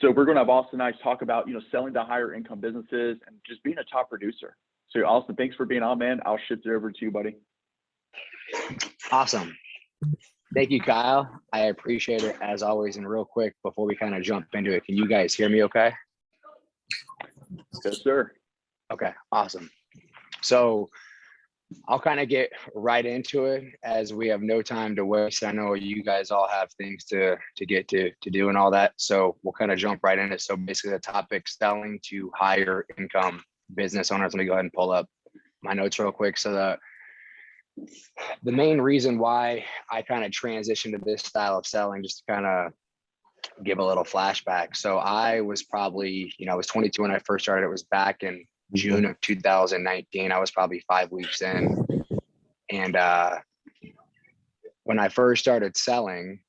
So we're going to have Austin and I talk about, selling to higher income businesses and just being a top producer. So Austin, thanks for being on, man. I'll shift it over to you, buddy. Awesome. Thank you, Kyle. I appreciate it as always. And real quick, before we kind of jump into it, can you guys hear me okay? Yes, sir. Okay, awesome. So I'll kind of get right into it as we have no time to waste. I know you guys all have things to get to do and all that. So we'll kind of jump right in it. So basically the topic, selling to higher income business owners. Let me go ahead and pull up my notes real quick. So the main reason why I kind of transitioned to this style of selling, just to kind of give a little flashback. So I was probably, I was 22 when I first started. It was back in June of 2019. I was probably 5 weeks in. And when I first started selling,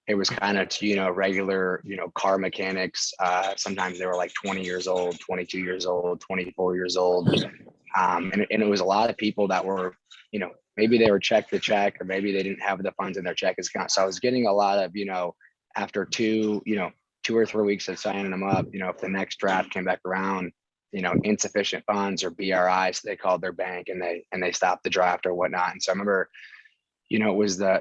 it was kind of, regular, car mechanics. Sometimes they were like 20 years old, 22 years old, 24 years old. And it was a lot of people that were, maybe they were check to check, or maybe they didn't have the funds in their check account. So I was getting a lot of, after 2 or 3 weeks of signing them up, if the next draft came back around, insufficient funds or BRI, so they called their bank and they stopped the draft or whatnot. And so I remember, it was the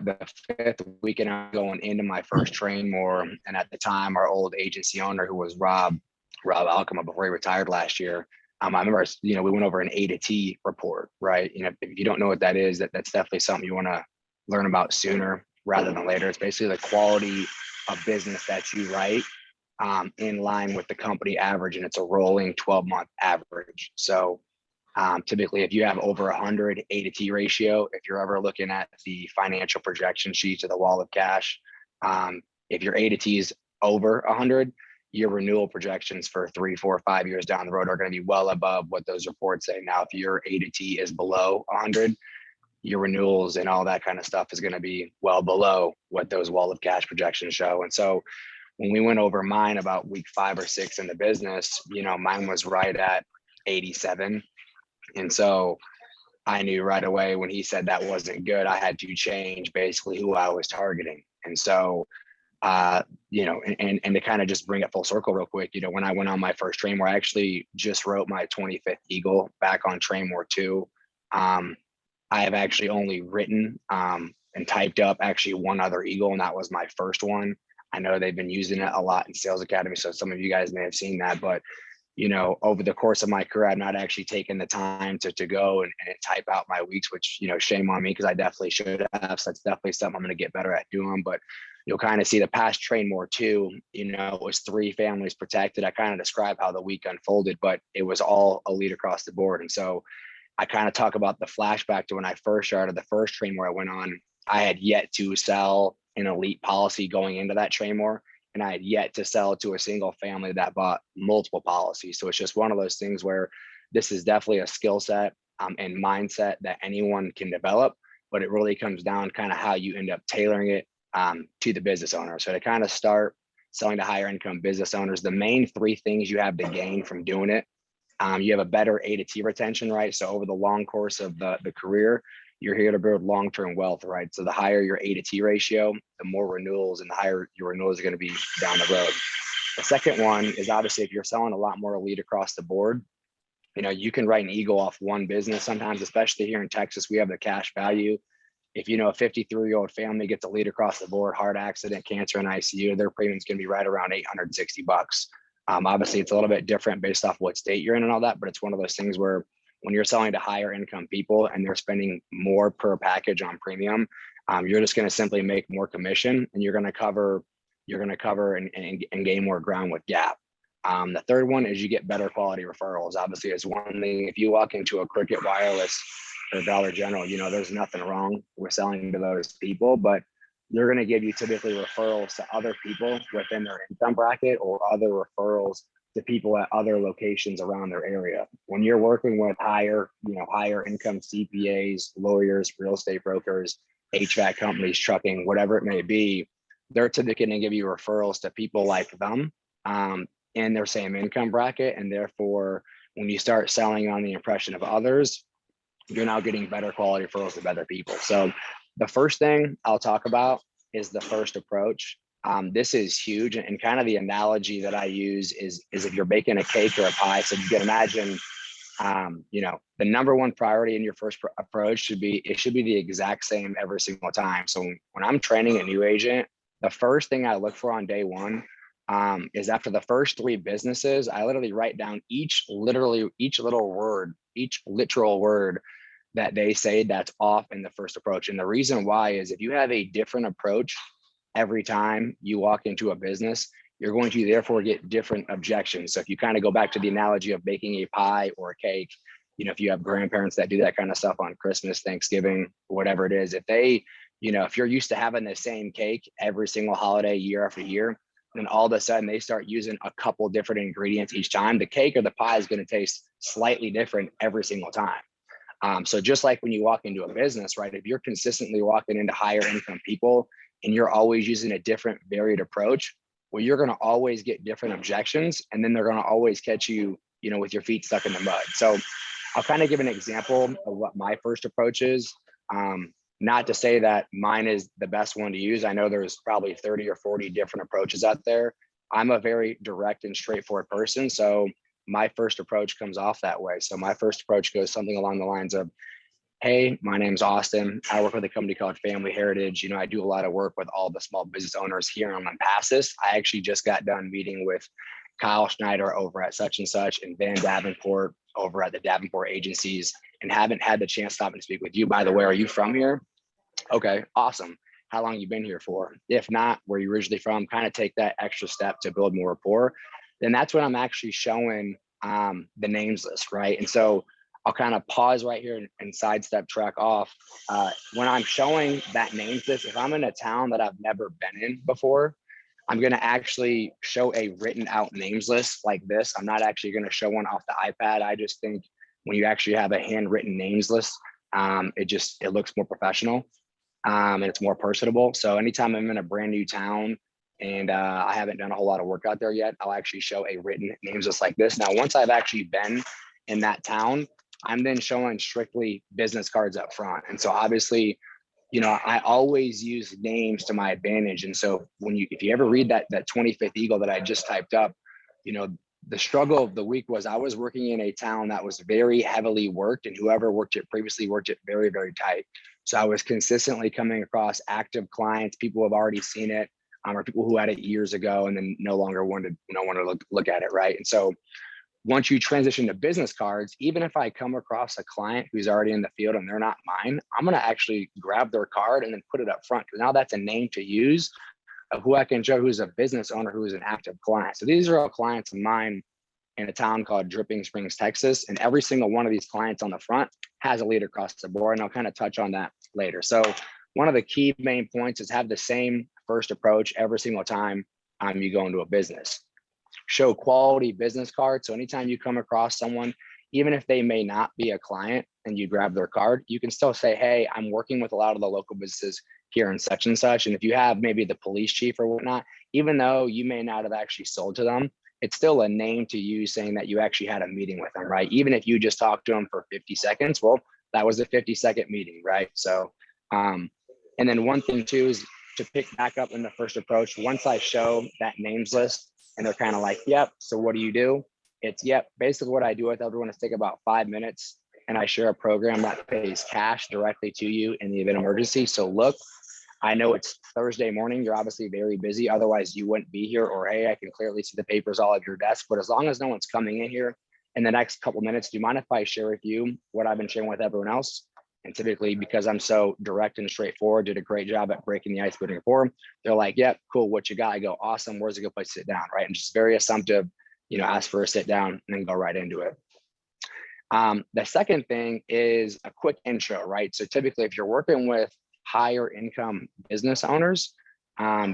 5th weekend I'm going into my first train more. And at the time, our old agency owner, who was Rob Alcoma, before he retired last year, I remember, we went over an A to T report, right? If you don't know what that is, that's definitely something you want to learn about sooner rather than later. It's basically the quality of business that you write in line with the company average, and it's a rolling 12-month average. So typically, if you have over 100 A to T ratio, if you're ever looking at the financial projection sheets or the wall of cash, if your A to T is over 100, your renewal projections for 3, 4, 5 years down the road are going to be well above what those reports say. Now, if your A to T is below 100, your renewals and all that kind of stuff is going to be well below what those wall of cash projections show. And so when we went over mine about week 5 or 6 in the business, mine was right at 87. And so I knew right away when he said that wasn't good, I had to change basically who I was targeting. And so, and to kind of just bring it full circle real quick, when I went on my first train where I actually just wrote my 25th Eagle back on Train War 2, I have actually only written and typed up actually one other Eagle, and that was my first one. I know they've been using it a lot in Sales Academy, so some of you guys may have seen that, but over the course of my career, I've not actually taken the time to go and type out my weeks, which, shame on me, because I definitely should have. So that's definitely something I'm going to get better at doing. But you'll kind of see the past Train More too, it was 3 families protected. I kind of describe how the week unfolded, but it was all elite across the board. And so I kind of talk about the flashback to when I first started the first Train More I went on. I had yet to sell an elite policy going into that Train More. And I had yet to sell to a single family that bought multiple policies. So it's just one of those things where this is definitely a skill set and mindset that anyone can develop, but it really comes down kind of how you end up tailoring it to the business owner. So to kind of start selling to higher income business owners, the main 3 things you have to gain from doing it, you have a better A to T retention, right? So over the long course of the career, you're here to build long-term wealth, right? So the higher your A to T ratio, the more renewals and the higher your renewals are going to be down the road. The second one is obviously if you're selling a lot more elite across the board, you can write an Eagle off one business sometimes, especially here in Texas, we have the cash value. If, a 53-year-old family gets a lead across the board, heart accident, cancer, and ICU, their premium is going to be right around $860. Obviously, it's a little bit different based off what state you're in and all that, but it's one of those things where when you're selling to higher income people and they're spending more per package on premium, you're just going to simply make more commission, and you're going to cover and gain more ground with gap. The third one is you get better quality referrals. Obviously, it's one thing. If you walk into a Cricket Wireless or Dollar General, there's nothing wrong with selling to those people, but they're going to give you typically referrals to other people within their income bracket or other referrals to people at other locations around their area. When you're working with higher income CPAs, lawyers, real estate brokers, HVAC companies, trucking, whatever it may be, they're typically going to give you referrals to people like them in their same income bracket. And therefore, when you start selling on the impression of others, you're now getting better quality referrals to better people. So the first thing I'll talk about is the first approach. this is huge. And kind of the analogy that I use is if you're baking a cake or a pie. So you can imagine, the number one priority in your first approach should be the exact same every single time. So when I'm training a new agent, the first thing I look for on day one is after the first 3 businesses, I literally write down each literal word that they say that's off in the first approach. And the reason why is if you have a different approach every time you walk into a business, you're going to therefore get different objections. So if you kind of go back to the analogy of baking a pie or a cake, if you have grandparents that do that kind of stuff on Christmas, Thanksgiving, whatever it is, if they, if you're used to having the same cake every single holiday, year after year, then all of a sudden they start using a couple different ingredients each time, the cake or the pie is going to taste slightly different every single time. So just like when you walk into a business, right, if you're consistently walking into higher income people and you're always using a different varied approach, well, you're going to always get different objections, and then they're going to always catch you, with your feet stuck in the mud. So I'll kind of give an example of what my first approach is. Not to say that mine is the best one to use. I know there's probably 30 or 40 different approaches out there. I'm a very direct and straightforward person. So my first approach comes off that way. So my first approach goes something along the lines of, hey, my name's Austin. I work with a company called Family Heritage. I do a lot of work with all the small business owners here on Lampasas. I actually just got done meeting with Kyle Schneider over at such and such and Van Davenport over at the Davenport agencies, and haven't had the chance to stop and speak with you. By the way, are you from here? Okay, awesome. How long you been here for? If not, where you originally from, kind of take that extra step to build more rapport. Then that's when I'm actually showing the names list, right? And so I'll kind of pause right here and sidestep track off. When I'm showing that names list, if I'm in a town that I've never been in before, I'm going to actually show a written out names list like this. I'm not actually going to show one off the iPad. I just think when you actually have a handwritten names list, it looks more professional and it's more personable. So anytime I'm in a brand new town and I haven't done a whole lot of work out there yet, I'll actually show a written names list like this. Now, once I've actually been in that town, I'm then showing strictly business cards up front. And so obviously, I always use names to my advantage. And so if you ever read that 25th Eagle that I just typed up, the struggle of the week was I was working in a town that was very heavily worked, and whoever worked it previously worked it very, very tight. So I was consistently coming across active clients, people who have already seen it, or people who had it years ago and then no longer wanted to look at it, right? And so once you transition to business cards, even if I come across a client who's already in the field and they're not mine, I'm going to actually grab their card and then put it up front, because now that's a name to use of who I can show who's a business owner, who is an active client. So these are all clients of mine in a town called Dripping Springs, Texas. And every single one of these clients on the front has a lead across the board. And I'll kind of touch on that later. So one of the key main points is have the same first approach every single time you go into a business. Show quality business cards. So anytime you come across someone, even if they may not be a client and you grab their card, you can still say, hey, I'm working with a lot of the local businesses here and such and such. And if you have maybe the police chief or whatnot, even though you may not have actually sold to them, it's still a name to use saying that you actually had a meeting with them, right? Even if you just talked to them for 50 seconds, well, that was a 50-second meeting, right? So, and then one thing too is to pick back up in the first approach. Once I show that names list and they're kind of like, yep, so what do you do? It's, yep, basically what I do with everyone is take about 5 minutes and I share a program that pays cash directly to you in the event of emergency. So look, I know it's Thursday morning. You're obviously very busy. Otherwise, you wouldn't be here. Or, hey, I can clearly see the papers all at your desk. But as long as no one's coming in here in the next couple minutes, do you mind if I share with you what I've been sharing with everyone else? And typically, because I'm so direct and straightforward, did a great job at breaking the ice, building rapport. They're like, yep, cool. What you got? I go, awesome. Where's a good place to sit down? Right. And just very assumptive, ask for a sit down and then go right into it. The second thing is a quick intro, right? So typically, if you're working with higher income business owners,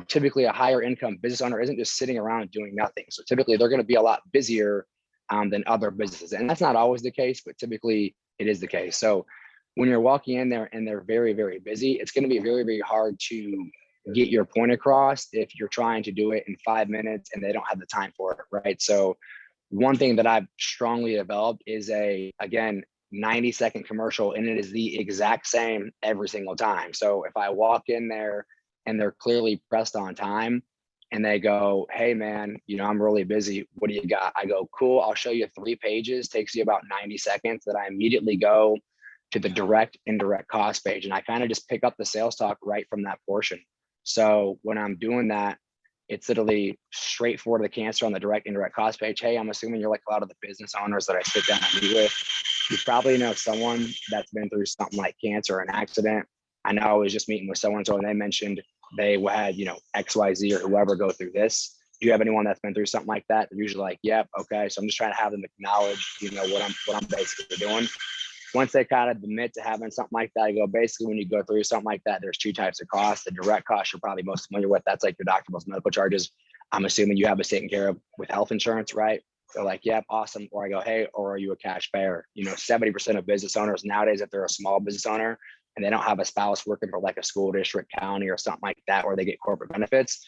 typically a higher income business owner isn't just sitting around doing nothing. So typically they're going to be a lot busier than other businesses. And that's not always the case, but typically it is the case. So when you're walking in there and they're very, very busy, it's going to be very, very hard to get your point across if you're trying to do it in 5 minutes and they don't have the time for it, right? So one thing that I've strongly developed is again, 90-second commercial, and it is the exact same every single time. So if I walk in there and they're clearly pressed on time, and they go, hey man, I'm really busy. What do you got? I go, cool. I'll show you 3 pages. Takes you about 90 seconds. That I immediately go to the direct indirect cost page. And I kind of just pick up the sales talk right from that portion. So when I'm doing that, it's literally straightforward to the cancer on the direct indirect cost page. Hey, I'm assuming you're like a lot of the business owners that I sit down and meet with. You probably know someone that's been through something like cancer or an accident. I know I was just meeting with so-and-so and they mentioned they had, XYZ or whoever go through this. Do you have anyone that's been through something like that? They're usually like, yep, okay. So I'm just trying to have them acknowledge, what I'm basically doing. Once they kind of admit to having something like that, I go, basically, when you go through something like that, there's 2 types of costs. The direct cost you're probably most familiar with. That's like your deductibles, medical charges. I'm assuming you have it taken care of with health insurance, right? They're like, yep, awesome. Or I go, hey, or are you a cash payer? 70% of business owners nowadays, if they're a small business owner and they don't have a spouse working for like a school district, county, or something like that, or they get corporate benefits,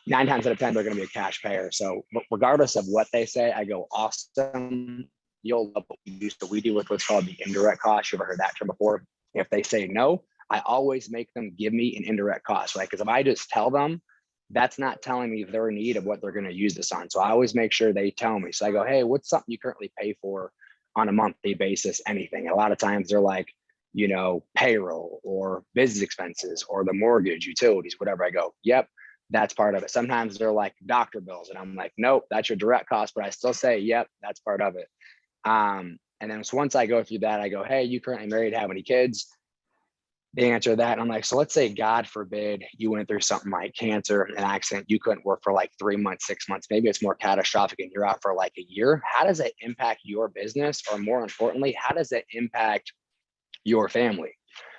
9 times out of 10, they're going to be a cash payer. So regardless of what they say, I go, awesome. You'll love what we do. So we do with what's called the indirect cost. You've ever heard that term before? If they say no, I always make them give me an indirect cost, right? Because if I just tell them, that's not telling me their need of what they're going to use this on. So I always make sure they tell me. So I go, hey, what's something you currently pay for on a monthly basis? Anything. A lot of times they're like, payroll or business expenses or the mortgage, utilities, whatever. I go, yep, that's part of it. Sometimes they're like doctor bills. And I'm like, nope, that's your direct cost. But I still say, yep, that's part of it. And then once I go through that, I go, hey, you currently married, how many kids? They answer that. And I'm like, so let's say, God forbid, you went through something like cancer, an accident, you couldn't work for like 3 months, 6 months, maybe it's more catastrophic and you're out for like a year. How does it impact your business? Or more importantly, how does it impact your family?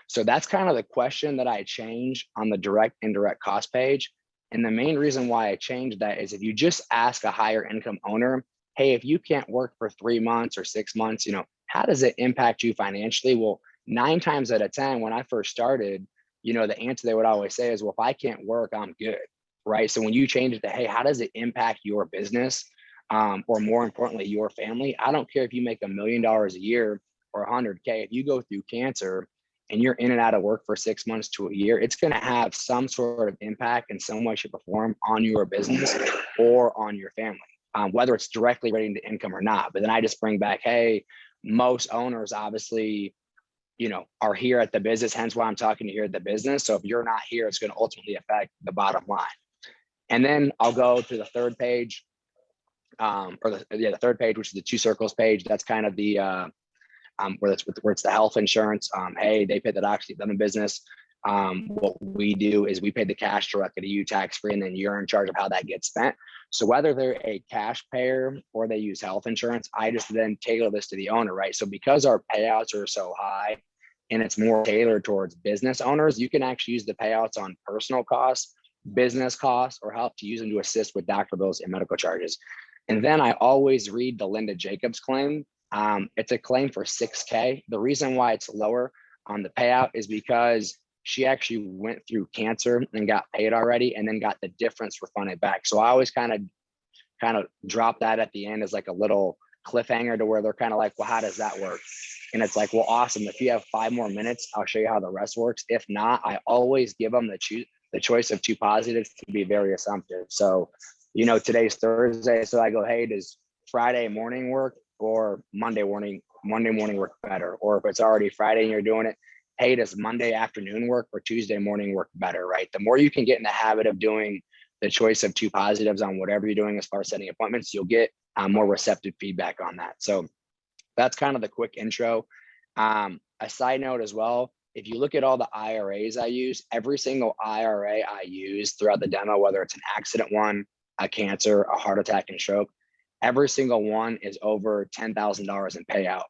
So that's kind of the question that I change on the direct indirect cost page. And the main reason why I changed that is if you just ask a higher income owner, hey, if you can't work for 3 months or 6 months, how does it impact you financially? Well, 9 times out of 10, when I first started, the answer they would always say is, well, if I can't work, I'm good, right? So when you change it to, hey, how does it impact your business? Or more importantly, your family? I don't care if you make $1 million a year or 100K. If you go through cancer and you're in and out of work for 6 months to a year, it's going to have some sort of impact in some way, shape, or form on your business or on your family. Whether it's directly relating to income or not. But then I just bring back, hey, most owners obviously, are here at the business, hence why I'm talking to here at the business. So if you're not here, it's going to ultimately affect the bottom line. And then I'll go to the 3rd page, the 3rd page, which is the 2 circles page. That's kind of the where it's the health insurance. Hey, they pay the docs, keep them in business. What we do is we pay the cash directly to you tax-free, and then you're in charge of how that gets spent. So whether they're a cash payer or they use health insurance, I just then tailor this to the owner, right? So because our payouts are so high and it's more tailored towards business owners, you can actually use the payouts on personal costs, business costs, or help to use them to assist with doctor bills and medical charges. And then I always read the Linda Jacobs claim. It's a claim for $6K. The reason why it's lower on the payout is because she actually went through cancer and got paid already and then got the difference refunded back. So I always kind of drop that at the end as like a little cliffhanger to where they're kind of like, well, how does that work? And it's like, well, awesome. If you have 5 more minutes, I'll show you how the rest works. If not, I always give them the choice of 2 positives to be very assumptive. So, today's Thursday. So I go, hey, does Friday morning work or Monday morning work better? Or if it's already Friday and you're doing it, hey, does Monday afternoon work or Tuesday morning work better, right? The more you can get in the habit of doing the choice of 2 positives on whatever you're doing as far as setting appointments, you'll get more receptive feedback on that. So that's kind of the quick intro. A side note as well, if you look at all the IRAs I use, every single IRA I use throughout the demo, whether it's an accident one, a cancer, a heart attack, and stroke, every single one is over $10,000 in payout.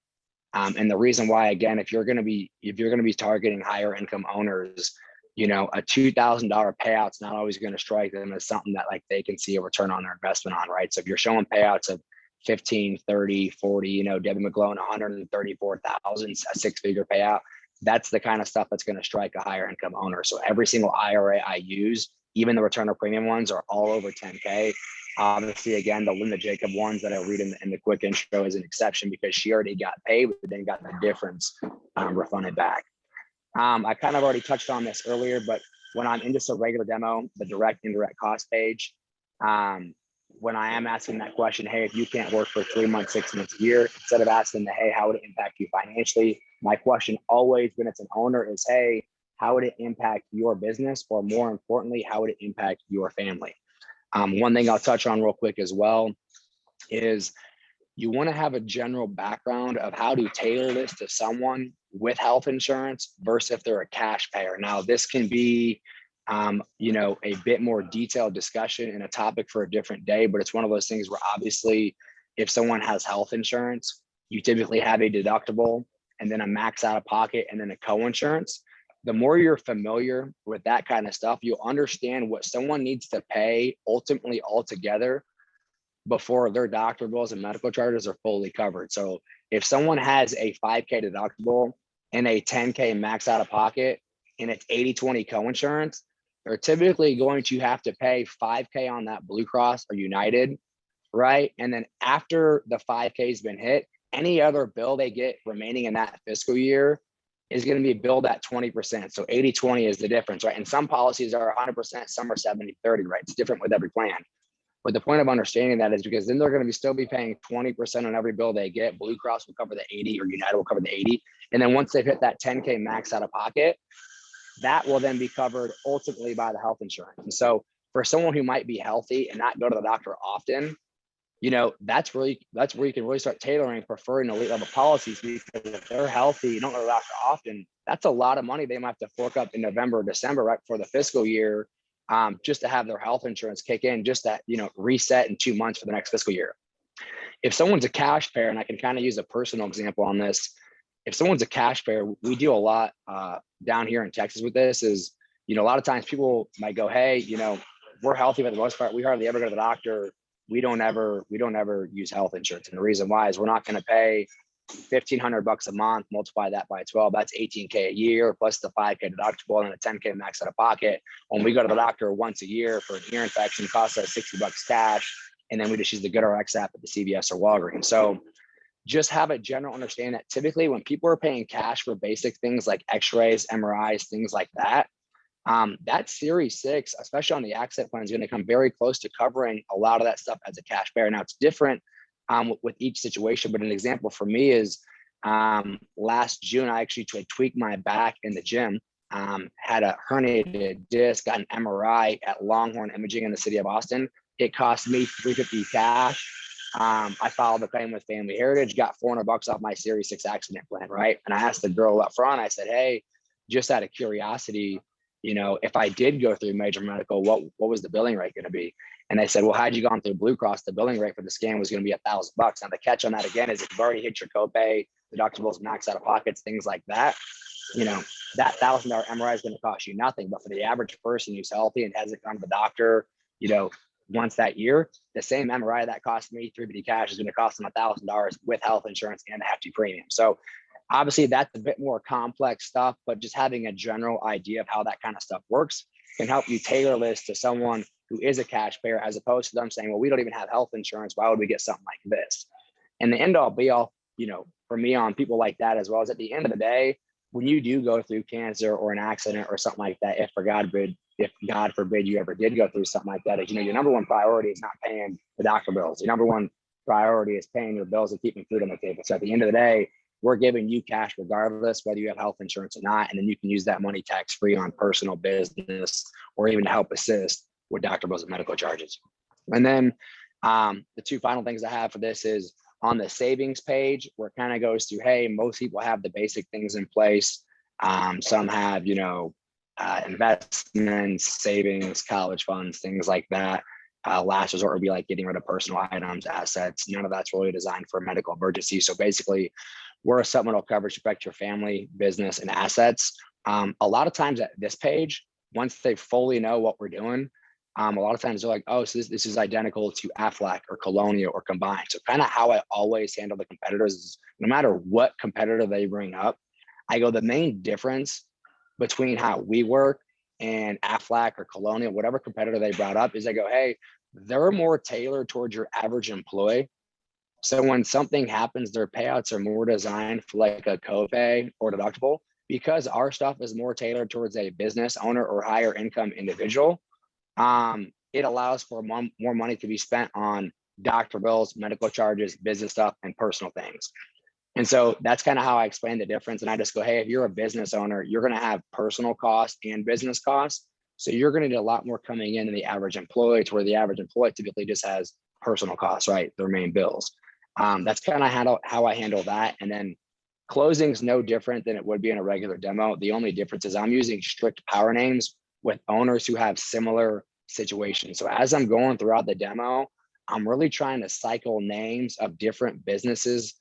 And the reason why, again, if you're going to be targeting higher income owners, a $2,000 payout's not always going to strike them as something that like they can see a return on their investment on, right? So if you're showing payouts of 15, 30, 40, Debbie McGlone, 134,000, a 6-figure payout, that's the kind of stuff that's going to strike a higher income owner. So every single IRA I use, even the return of premium ones, are all over 10K. Obviously, again, the Linda Jacob ones that I read in the quick intro is an exception because she already got paid, but then got the difference refunded back. I kind of already touched on this earlier, but when I'm in just a regular demo, the direct indirect cost page, When I am asking that question, hey, if you can't work for 3 months, 6 months, a year, instead of asking the, hey, how would it impact you financially? My question always when it's an owner is, hey, how would it impact your business? Or more importantly, how would it impact your family? One thing I'll touch on real quick as well is you want to have a general background of how to tailor this to someone with health insurance versus if they're a cash payer. Now, this can be, a bit more detailed discussion and a topic for a different day, but it's one of those things where obviously if someone has health insurance, you typically have a deductible and then a max out of pocket and then a co-insurance. The more you're familiar with that kind of stuff, you'll understand what someone needs to pay ultimately altogether before their doctor bills and medical charges are fully covered. So if someone has a 5K deductible and a 10K max out of pocket and it's 80/20 co-insurance, they're typically going to have to pay 5K on that Blue Cross or United, right? And then after the 5K has been hit, any other bill they get remaining in that fiscal year is going to be billed at 20%. So 80/20 is the difference, right? And some policies are 100%, some are 70/30, right? It's different with every plan. But the point of understanding that is because then they're going to still be paying 20% on every bill they get. Blue Cross will cover the 80 or United will cover the 80. And then once they've hit that 10K max out of pocket, that will then be covered ultimately by the health insurance. And so for someone who might be healthy and not go to the doctor often, that's where you can really start tailoring preferring elite level policies, because if they're healthy, you don't go to the doctor often, that's a lot of money they might have to fork up in November or December, right before the fiscal year, just to have their health insurance kick in, just that, reset in 2 months for the next fiscal year. If someone's a cash payer, and I can kind of use a personal example on this, if someone's a cash payer, we do a lot down here in Texas with this is, a lot of times people might go, hey, we're healthy for the most part. We hardly ever go to the doctor. We don't ever use health insurance. And the reason why is we're not going to pay $1,500 a month, multiply that by 12, that's 18K a year, plus the 5K deductible and a 10K max out of pocket. When we go to the doctor once a year for an ear infection, it costs us $60 cash. And then we just use the GoodRx app at the CVS or Walgreens. So just have a general understanding that typically when people are paying cash for basic things like x-rays, MRIs, things like that, that Series 6, especially on the accident plan, is going to come very close to covering a lot of that stuff as a cash payer. Now, it's different with each situation, but an example for me is last June, I actually tweaked my back in the gym, had a herniated disc, got an MRI at Longhorn Imaging in the city of Austin. It cost me $350 cash. I filed a claim with Family Heritage, got $400 off my Series 6 accident plan, right? And I asked the girl up front, I said, hey, just out of curiosity, if I did go through major medical, what was the billing rate going to be? And they said, well, had you gone through Blue Cross, the billing rate for the scan was going to be $1,000. Now the catch on that again is if you've already hit your copay, deductibles, max out of pockets, things like that, that $1,000 MRI is going to cost you nothing. But for the average person who's healthy and hasn't gone to the doctor, once that year, the same MRI that cost me $350 cash is going to cost them $1,000 with health insurance and a hefty premium. So obviously that's a bit more complex stuff, but just having a general idea of how that kind of stuff works can help you tailor this to someone who is a cash payer, as opposed to them saying, well, we don't even have health insurance. Why would we get something like this? And the end all be all, for me on people like that as well, is at the end of the day, when you do go through cancer or an accident or something like that, if God forbid you ever did go through something like that, is, your number one priority is not paying the doctor bills. Your number one priority is paying your bills and keeping food on the table. So at the end of the day, we're giving you cash regardless whether you have health insurance or not. And then you can use that money tax-free on personal business or even to help assist with doctor bills and medical charges. And then the two final things I have for this is on the savings page, where it kind of goes through, hey, most people have the basic things in place. Some have, investments, savings, college funds, things like that. Last resort would be like getting rid of personal items, assets. None of that's really designed for a medical emergency. So basically, we're a supplemental coverage to protect your family, business, and assets. A lot of times at this page, once they fully know what we're doing, a lot of times they're like, oh, so this is identical to Aflac or Colonial or Combined. So kind of how I always handle the competitors is no matter what competitor they bring up, I go, the main difference between how we work and Aflac or Colonial, whatever competitor they brought up, is I go, hey, they're more tailored towards your average employee. So when something happens, their payouts are more designed for like a copay or deductible, because our stuff is more tailored towards a business owner or higher income individual. it allows for more money to be spent on doctor bills, medical charges, business stuff, and personal things. And so that's kind of how I explain the difference. And I just go, hey, if you're a business owner, you're going to have personal costs and business costs. So you're going to need a lot more coming in than the average employee, to where the average employee typically just has personal costs, right? Their main bills. That's kind of how I handle that. And then closing's no different than it would be in a regular demo. The only difference is I'm using strict power names with owners who have similar situations. So as I'm going throughout the demo, I'm really trying to cycle names of different businesses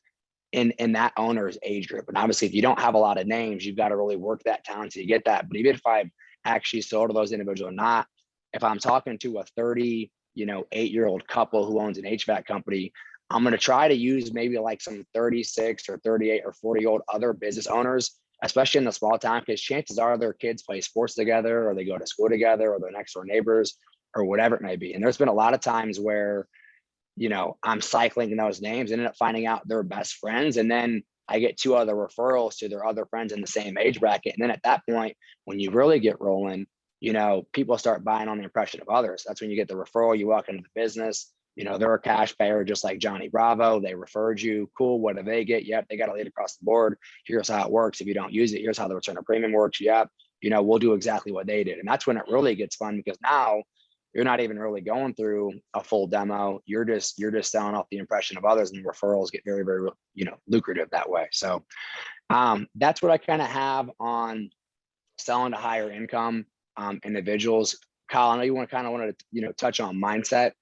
in that owner's age group. And obviously, if you don't have a lot of names, you've got to really work that down to get that. But even if I've actually sold to those individuals or not, if I'm talking to a 8-year-old couple who owns an HVAC company, I'm going to try to use maybe like some 36 or 38 or 40-year-old other business owners, especially in the small town, because chances are their kids play sports together, or they go to school together, or they're next door neighbors, or whatever it may be. And there's been a lot of times where I'm cycling in those names and end up finding out they're best friends. And then I get 2 other referrals to their other friends in the same age bracket. And then at that point, when you really get rolling, people start buying on the impression of others. That's when you get the referral, you walk into the business, they're a cash payer, just like Johnny Bravo. They referred you. Cool. What do they get? Yep. They got a lead across the board. Here's how it works. If you don't use it, here's how the return of premium works. Yep. We'll do exactly what they did. And that's when it really gets fun, because now you're not even really going through a full demo. You're just selling off the impression of others, and referrals get very, very, lucrative that way. So that's what I kind of have on selling to higher income individuals. Kyle, I know you wanted to, touch on mindset.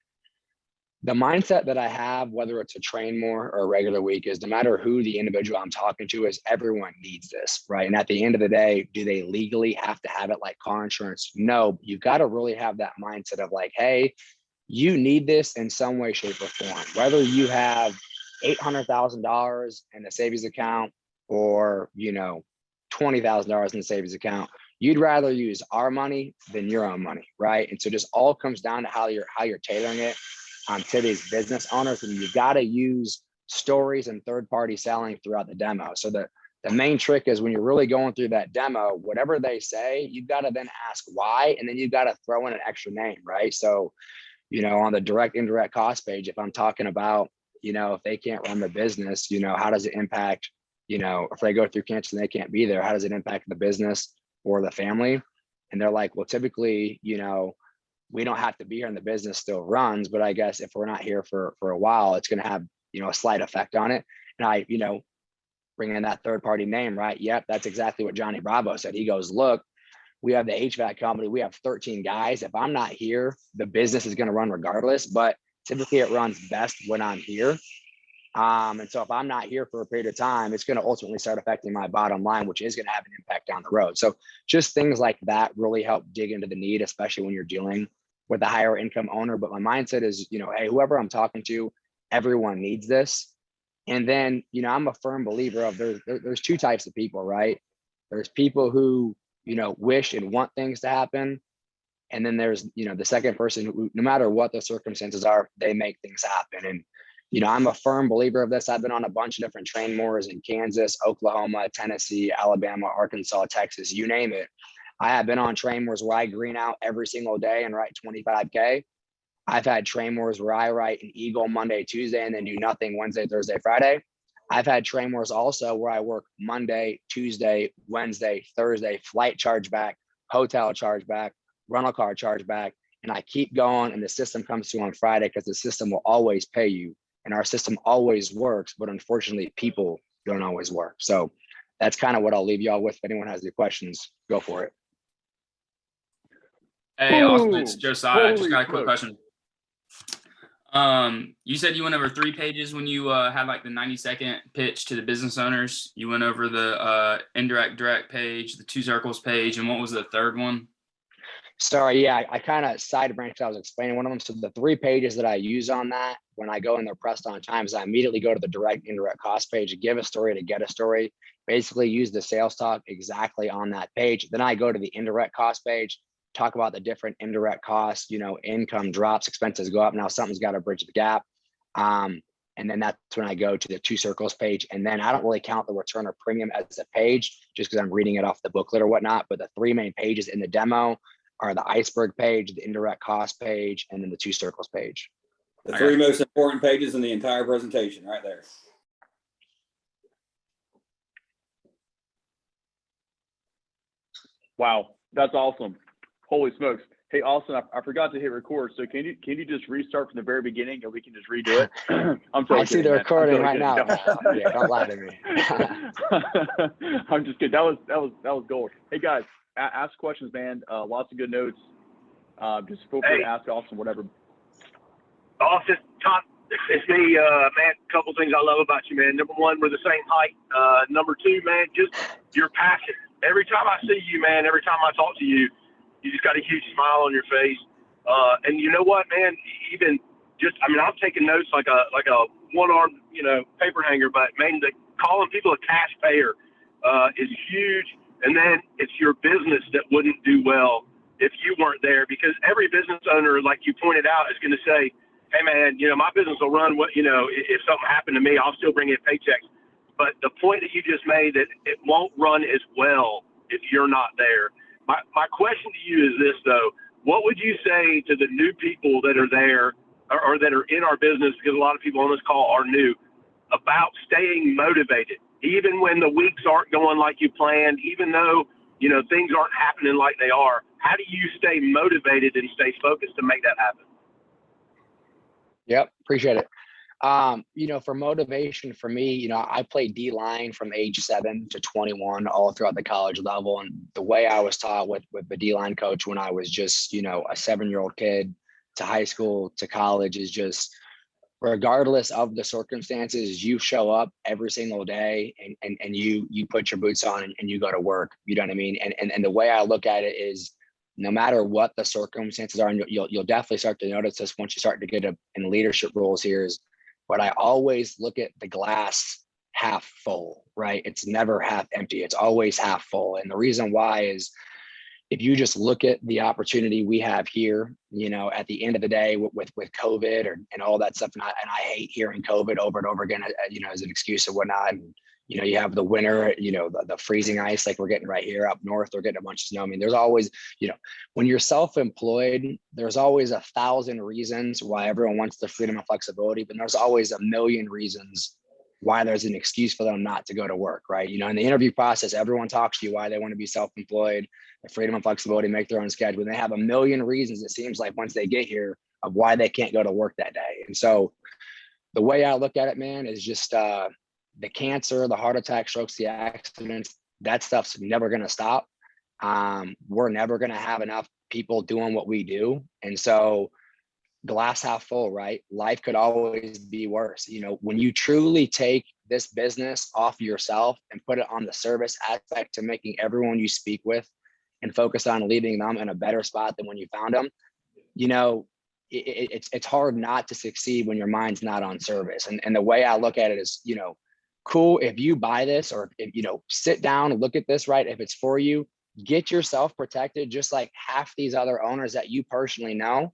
The mindset that I have, whether it's a train more or a regular week, is no matter who the individual I'm talking to is, everyone needs this, right? And at the end of the day, do they legally have to have it like car insurance? No, you've got to really have that mindset of like, hey, you need this in some way, shape, or form. Whether you have $800,000 in a savings account or, $20,000 in the savings account, you'd rather use our money than your own money, right? And so just all comes down to how you're tailoring it to these business owners. And you've got to use stories and third-party selling throughout the demo. So the main trick is, when you're really going through that demo, whatever they say, you've got to then ask why, and then you've got to throw in an extra name, right? So, on the direct indirect cost page, if I'm talking about, if they can't run the business, how does it impact, if they go through cancer and they can't be there, how does it impact the business or the family? And they're like, well, typically, we don't have to be here and the business still runs, but I guess if we're not here for a while, it's going to have, a slight effect on it. And I, bring in that third party name, right? Yep. That's exactly what Johnny Bravo said. He goes, look, we have the HVAC company. We have 13 guys. If I'm not here, the business is going to run regardless, but typically it runs best when I'm here. And so if I'm not here for a period of time, it's going to ultimately start affecting my bottom line, which is going to have an impact down the road. So just things like that really help dig into the need, especially when you're dealing with a higher income owner. But my mindset is, hey, whoever I'm talking to, everyone needs this. And then, I'm a firm believer of there's 2 types of people, right? There's people who, wish and want things to happen. And then there's, the second person who, no matter what the circumstances are, they make things happen. And I'm a firm believer of this. I've been on a bunch of different train moors in Kansas, Oklahoma, Tennessee, Alabama, Arkansas, Texas, you name it. I have been on train moors where I green out every single day and write 25K. I've had train moors where I write an eagle Monday, Tuesday, and then do nothing Wednesday, Thursday, Friday. I've had train moors also where I work Monday, Tuesday, Wednesday, Thursday, flight chargeback, hotel chargeback, rental car chargeback, and I keep going, and the system comes to you on Friday, because the system will always pay you. And our system always works, but unfortunately, people don't always work. So that's kind of what I'll leave y'all with. If anyone has any questions, go for it. Hey, Austin, it's Josiah. I just got a quick smokes. question. You said you went over 3 pages when you had like the 90-second pitch to the business owners. You went over the indirect direct page, the 2 circles page, and what was the third one? Sorry, yeah, I kind of side branched. I was explaining one of them. So the 3 pages that I use on that, when I go in there pressed on times, I immediately go to the direct indirect cost page, give a story to get a story, basically use the sales talk exactly on that page. Then I go to the indirect cost page, talk about the different indirect costs, income drops, expenses go up. Now something's got to bridge the gap. And then that's when I go to the 2 circles page. And then I don't really count the return or premium as a page, just because I'm reading it off the booklet or whatnot. But the 3 main pages in the demo, are the iceberg page, the indirect cost page, and then the 2 circles page. The 3 most important pages in the entire presentation right there. Wow, that's awesome. Holy smokes. Hey, Austin, I forgot to hit record. So can you just restart from the very beginning and we can just redo it? I'm totally I see the kidding, recording man. right now. Yeah, don't lie to me. I'm just kidding. That was gold. Hey guys, ask questions, man. Lots of good notes. Just feel free to ask Austin whatever. Austin, Tom, it's me, man. A couple things I love about you, man. Number one, we're the same height. Number two, man, just your passion. Every time I see you, man, every time I talk to you, you just got a huge smile on your face. And you know what, man? Even just, I mean, I'm taking notes like a one-armed, paper hanger. But man, calling people a cash payer is huge. And then it's your business that wouldn't do well if you weren't there, because every business owner, like you pointed out, is going to say, hey man, my business will run. If something happened to me, I'll still bring in paychecks. But the point that you just made, that it won't run as well if you're not there. My question to you is this, though. What would you say to the new people that are there or that are in our business, because a lot of people on this call are new, about staying motivated, even when the weeks aren't going like you planned, even though, things aren't happening like they are? How do you stay motivated and stay focused to make that happen? Yep, appreciate it. For motivation for me, I played D-line from age 7 to 21 all throughout the college level. And the way I was taught with the D-line coach when I was just, a 7-year-old kid to high school to college is just, regardless of the circumstances, you show up every single day and you put your boots on and you go to work. You know what I mean? And the way I look at it is, no matter what the circumstances are, and you'll definitely start to notice this once you start to get in leadership roles here, is, but I always look at the glass half full, right? It's never half empty. It's always half full. And the reason why is, if you just look at the opportunity we have here, at the end of the day with COVID and all that stuff, and I hate hearing COVID over and over again, as an excuse or whatnot. And, you have the winter, the freezing ice like we're getting right here up north. We're getting a bunch of snow. I mean, there's always, when you're self-employed, there's always 1,000 reasons why everyone wants the freedom and flexibility, but there's always 1,000,000 reasons why there's an excuse for them not to go to work, right? In the interview process, everyone talks to you why they want to be self-employed, the freedom and flexibility, make their own schedule. And they have 1,000,000 reasons, it seems like, once they get here, of why they can't go to work that day. And so the way I look at it, man, is just the cancer, the heart attack, strokes, the accidents, that stuff's never going to stop. We're never going to have enough people doing what we do. And so glass half full, right? Life could always be worse. When you truly take this business off yourself and put it on the service aspect to making everyone you speak with and focus on leaving them in a better spot than when you found them, it's hard not to succeed when your mind's not on service. And the way I look at it is, cool, if you buy this, or if, sit down and look at this, right? If it's for you, get yourself protected, just like half these other owners that you personally know.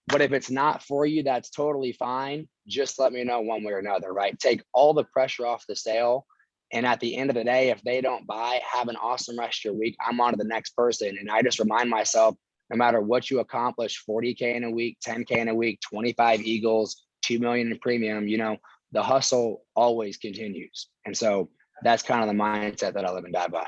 But if it's not for you, that's totally fine. Just let me know one way or another, right? Take all the pressure off the sale. And at the end of the day, if they don't buy, have an awesome rest of your week. I'm on to the next person. And I just remind myself, no matter what you accomplish, 40K in a week, 10K in a week, 25 Eagles, 2 million in premium, the hustle always continues. And so that's kind of the mindset that I live and die by.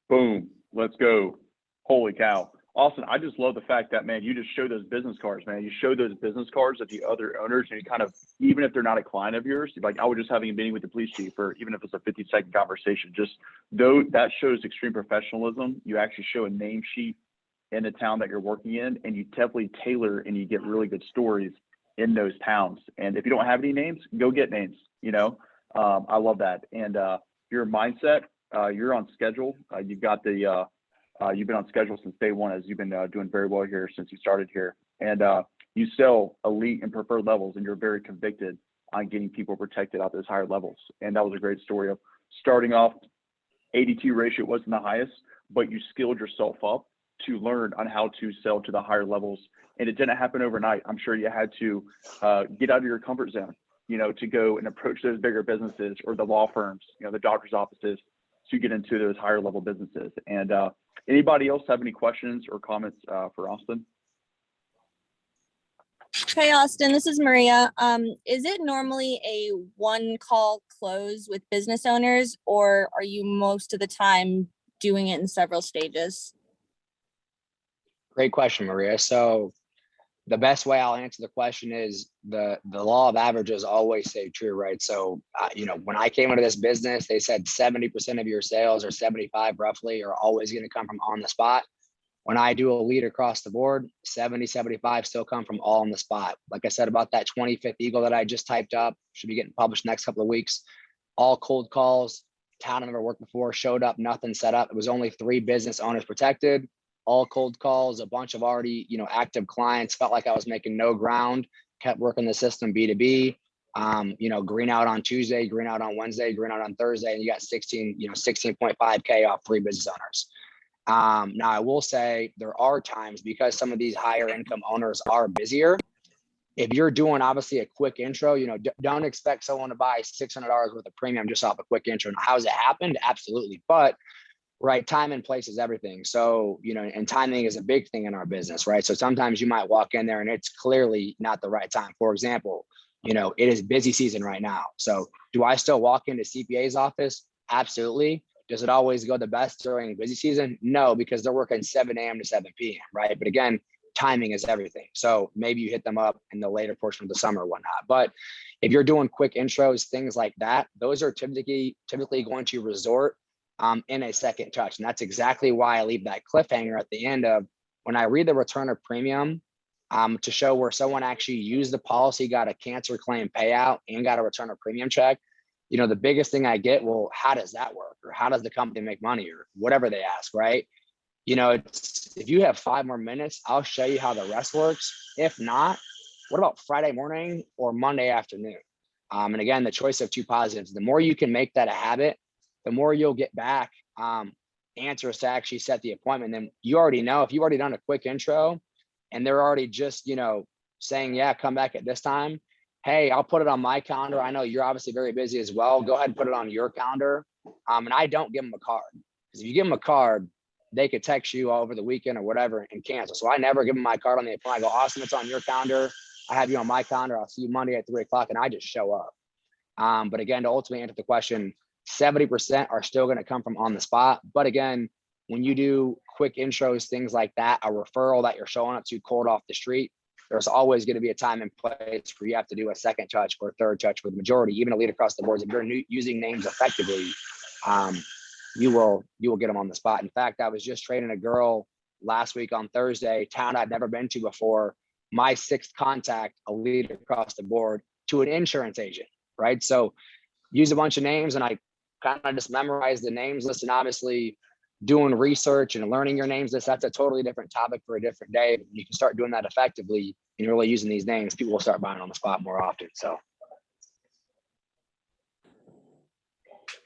Boom. Let's go. Holy cow. Austin, I just love the fact that, man, you just show those business cards, man. You show those business cards at the other owners, and you kind of, even if they're not a client of yours, like I was just having a meeting with the police chief, or even if it's a 50-second conversation, just though that shows extreme professionalism. You actually show a name sheet in the town that you're working in, and you definitely tailor and you get really good stories in those towns. And if you don't have any names, go get names, I love that. And your mindset, you're on schedule. You've got the, you've been on schedule since day one, as you've been doing very well here since you started here. And you sell elite and preferred levels, and you're very convicted on getting people protected at those higher levels. And that was a great story of starting off. ADT ratio wasn't the highest, but you skilled yourself up to learn on how to sell to the higher levels. And it didn't happen overnight. I'm sure you had to get out of your comfort zone, to go and approach those bigger businesses or the law firms, the doctor's offices. to get into those higher level businesses. And anybody else have any questions or comments for Austin? Hey, Austin, this is Maria. Is it normally a one call close with business owners, or are you most of the time doing it in several stages? Great question, Maria. So the best way I'll answer the question is the law of averages always stay true, right? So, when I came into this business, they said 70% of your sales, or 75 roughly, are always going to come from on the spot. When I do a lead across the board, 70, 75 still come from all on the spot. Like I said about that 25th Eagle that I just typed up, should be getting published next couple of weeks. All cold calls, town I never worked before, showed up, nothing set up. It was only 3 business owners protected, all cold calls, a bunch of already, active clients. Felt like I was making no ground, kept working the system B2B. Green out on Tuesday, green out on Wednesday, green out on Thursday, and you got 16.5K off 3 business owners. Now I will say there are times, because some of these higher income owners are busier. If you're doing obviously a quick intro, don't expect someone to buy $600 worth of premium just off a quick intro. Now, how's it happened? Absolutely. But right, time and place is everything. So, and timing is a big thing in our business, right? So sometimes you might walk in there and it's clearly not the right time. For example, it is busy season right now. So do I still walk into CPA's office? Absolutely. Does it always go the best during busy season? No, because they're working 7 a.m. to 7 p.m., right? But again, timing is everything. So maybe you hit them up in the later portion of the summer or whatnot. But if you're doing quick intros, things like that, those are typically going to resort in a second touch. And that's exactly why I leave that cliffhanger at the end of when I read the return of premium to show where someone actually used the policy, got a cancer claim payout, and got a return of premium check. The biggest thing I get, well, how does that work? Or how does the company make money, or whatever they ask, right? If you have 5 more minutes, I'll show you how the rest works. If not, what about Friday morning or Monday afternoon? And again, the choice of 2 positives. The more you can make that a habit, the more you'll get back answers to actually set the appointment. Then you already know, if you've already done a quick intro and they're already just, saying, yeah, come back at this time. Hey, I'll put it on my calendar. I know you're obviously very busy as well. Go ahead and put it on your calendar. And I don't give them a card, because if you give them a card, they could text you over the weekend or whatever and cancel. So I never give them my card on the appointment. I go, awesome, it's on your calendar. I have you on my calendar. I'll see you Monday at 3 o'clock, and I just show up. But again, to ultimately answer the question, 70% are still going to come from on the spot. But again, when you do quick intros, things like that, a referral that you're showing up to cold off the street, there's always going to be a time and place where you have to do a second touch or third touch with the majority, even a lead across the boards. If you're using names effectively, you will get them on the spot. In fact, I was just training a girl last week on Thursday, town I'd never been to before. My 6th contact, a lead across the board to an insurance agent, right? So use a bunch of names, and I kind of just memorized the names list. And obviously doing research and learning your names list, that's a totally different topic for a different day. You can start doing that effectively and you're really using these names, people will start buying on the spot more often. So.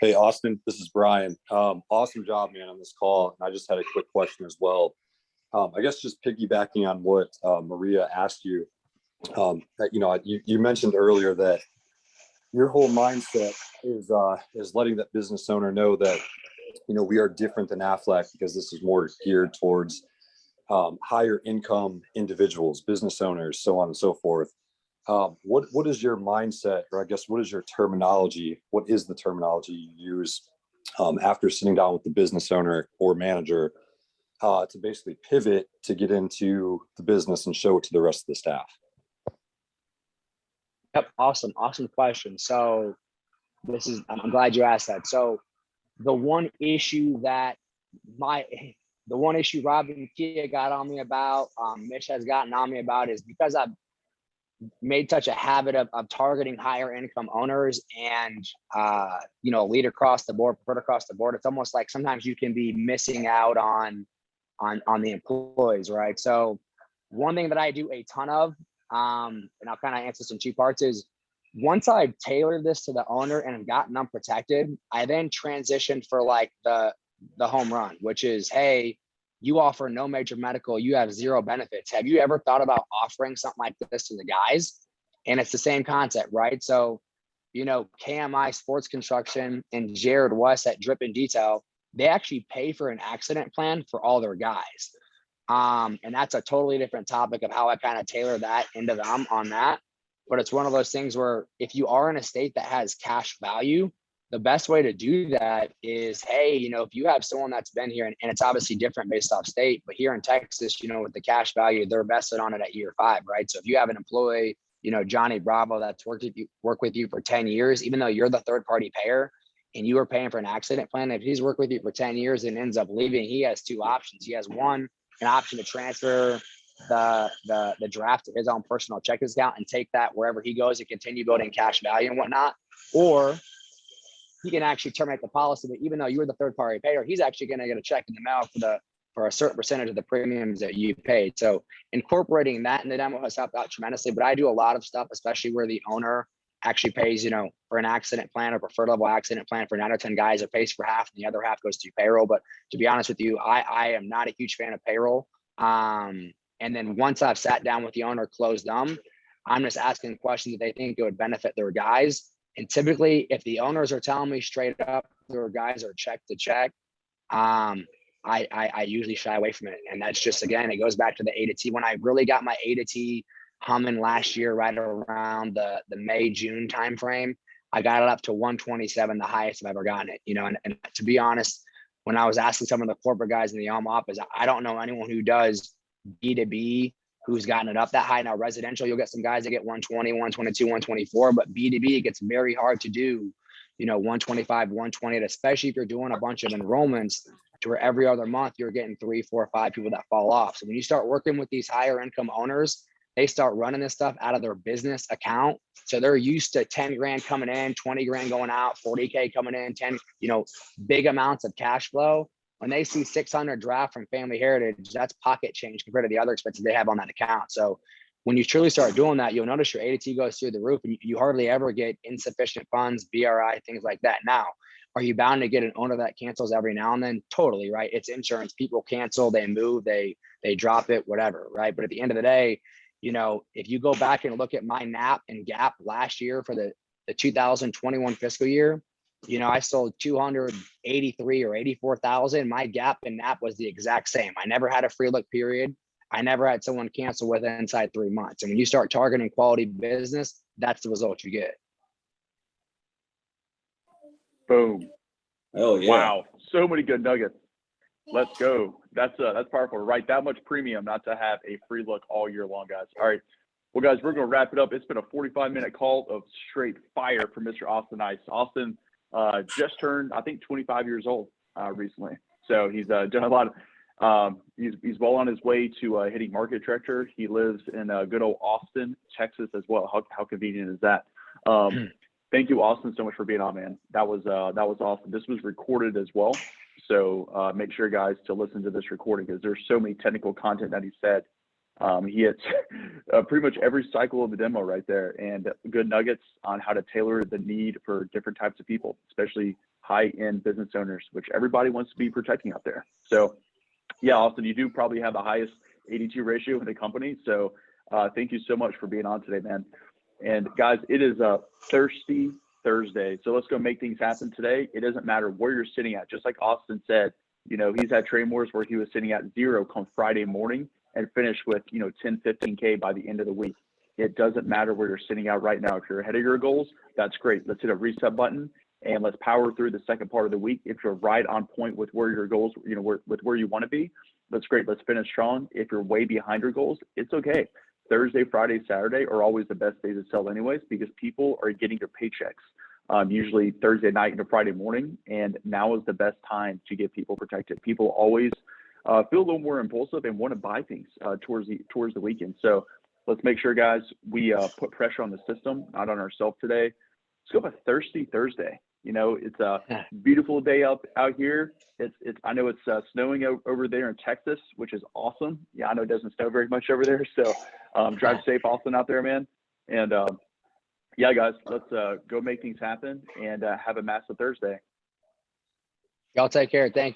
Hey, Austin, this is Brian. Awesome job, man, on this call. And I just had a quick question as well. I guess just piggybacking on what Maria asked you, that, you mentioned earlier that your whole mindset is letting that business owner know that, we are different than Aflac, because this is more geared towards higher income individuals, business owners, so on and so forth. What is your mindset, or I guess what is your terminology? What is the terminology you use after sitting down with the business owner or manager to basically pivot to get into the business and show it to the rest of the staff? Yep. Awesome question. So I'm glad you asked that. So the one issue Rob and Kia got on me about, Mitch has gotten on me about, is because I've made such a habit of targeting higher income owners and, lead across the board, preferred across the board. It's almost like sometimes you can be missing out on the employees, right? So one thing that I do a ton of, and I'll kind of answer this in 2 parts, is once I've tailored this to the owner and have gotten them protected, I then transitioned for like the home run, which is, hey, you offer no major medical, you have 0 benefits. Have you ever thought about offering something like this to the guys? And it's the same concept, right? So KMI Sports Construction and Jared West at Drip and Detail, they actually pay for an accident plan for all their guys. And that's a totally different topic of how I kind of tailor that into them on that. But it's one of those things where if you are in a state that has cash value, the best way to do that is, hey, if you have someone that's been here, and it's obviously different based off state, but here in Texas, with the cash value, they're vested on it at year 5, right? So if you have an employee, Johnny Bravo, that's worked with you for 10 years, even though you're the third party payer and you are paying for an accident plan, if he's worked with you for 10 years and ends up leaving, he has 2 options. He has an option to transfer the draft to his own personal checking account and take that wherever he goes and continue building cash value and whatnot, or he can actually terminate the policy. But even though you're the third party payer, he's actually going to get a check in the mail for a certain percentage of the premiums that you paid. So incorporating that in the demo has helped out tremendously. But I do a lot of stuff, especially where the owner actually pays, for an accident plan or preferred level accident plan for 9 or 10 guys, it pays for half and the other half goes through payroll. But to be honest with you, I am not a huge fan of payroll. And then once I've sat down with the owner, closed them, I'm just asking questions that they think it would benefit their guys. And typically, if the owners are telling me straight up their guys are check to check, I usually shy away from it. And that's just, again, it goes back to the A to T. When I really got my A to T humming last year, right around the May, June timeframe, I got it up to 127, the highest I've ever gotten it. And to be honest, when I was asking some of the corporate guys in the office, I don't know anyone who does B2B who's gotten it up that high. Now residential, you'll get some guys that get 120, 122, 124, but B2B, it gets very hard to do, 125, 120, especially if you're doing a bunch of enrollments to where every other month you're getting 3, 4, 5 people that fall off. So when you start working with these higher income owners, they start running this stuff out of their business account. So they're used to 10 grand coming in, 20 grand going out, 40K coming in, 10, big amounts of cash flow. When they see 600 draft from Family Heritage, that's pocket change compared to the other expenses they have on that account. So when you truly start doing that, you'll notice your ADT goes through the roof and you hardly ever get insufficient funds, BRI, things like that. Now, are you bound to get an owner that cancels every now and then? Totally, right? It's insurance. People cancel, they move, they drop it, whatever, right? But at the end of the day, if you go back and look at my NAP and GAP last year for the 2021 fiscal year, I sold 283 or 84,000. My gap and NAP was the exact same. I never had a free look period. I never had someone cancel within inside 3 months. And when you start targeting quality business, that's the result you get. Boom. Oh yeah. Wow. So many good nuggets. Let's go. That's powerful, right? That much premium not to have a free look all year long, guys. All right. Well, guys, we're going to wrap it up. It's been a 45-minute call of straight fire from Mr. Austin Ice. Austin just turned, I think, 25 years old recently. So he's done a lot of, he's well on his way to hitting market director. He lives in good old Austin, Texas as well. How convenient is that? Thank you, Austin, so much for being on, man. That was awesome. This was recorded as well. So make sure, guys, to listen to this recording because there's so many technical content that he said. He hits pretty much every cycle of the demo right there, and good nuggets on how to tailor the need for different types of people, especially high-end business owners, which everybody wants to be protecting out there. So, yeah, Austin, you do probably have the highest ADT ratio in the company. So thank you so much for being on today, man. And guys, it is a thirsty Thursday. So let's go make things happen today. It doesn't matter where you're sitting at. Just like Austin said, he's had trade wars where he was sitting at 0 come Friday morning and finish with, 10, 15K by the end of the week. It doesn't matter where you're sitting at right now. If you're ahead of your goals, that's great. Let's hit a reset button and let's power through the second part of the week. If you're right on point with where your goals, with where you want to be, that's great. Let's finish strong. If you're way behind your goals, it's okay. Thursday, Friday, Saturday are always the best days to sell anyways, because people are getting their paychecks, usually Thursday night into Friday morning. And now is the best time to get people protected. People always feel a little more impulsive and want to buy things towards the weekend. So let's make sure, guys, we put pressure on the system, not on ourselves today. Let's go with a thirsty Thursday. It's a beautiful day out here. I know it's snowing over there in Texas, which is awesome. Yeah, I know it doesn't snow very much over there. So drive safe, Austin, out there, man. And yeah, guys, let's go make things happen and have a massive Thursday. Y'all take care. Thank you.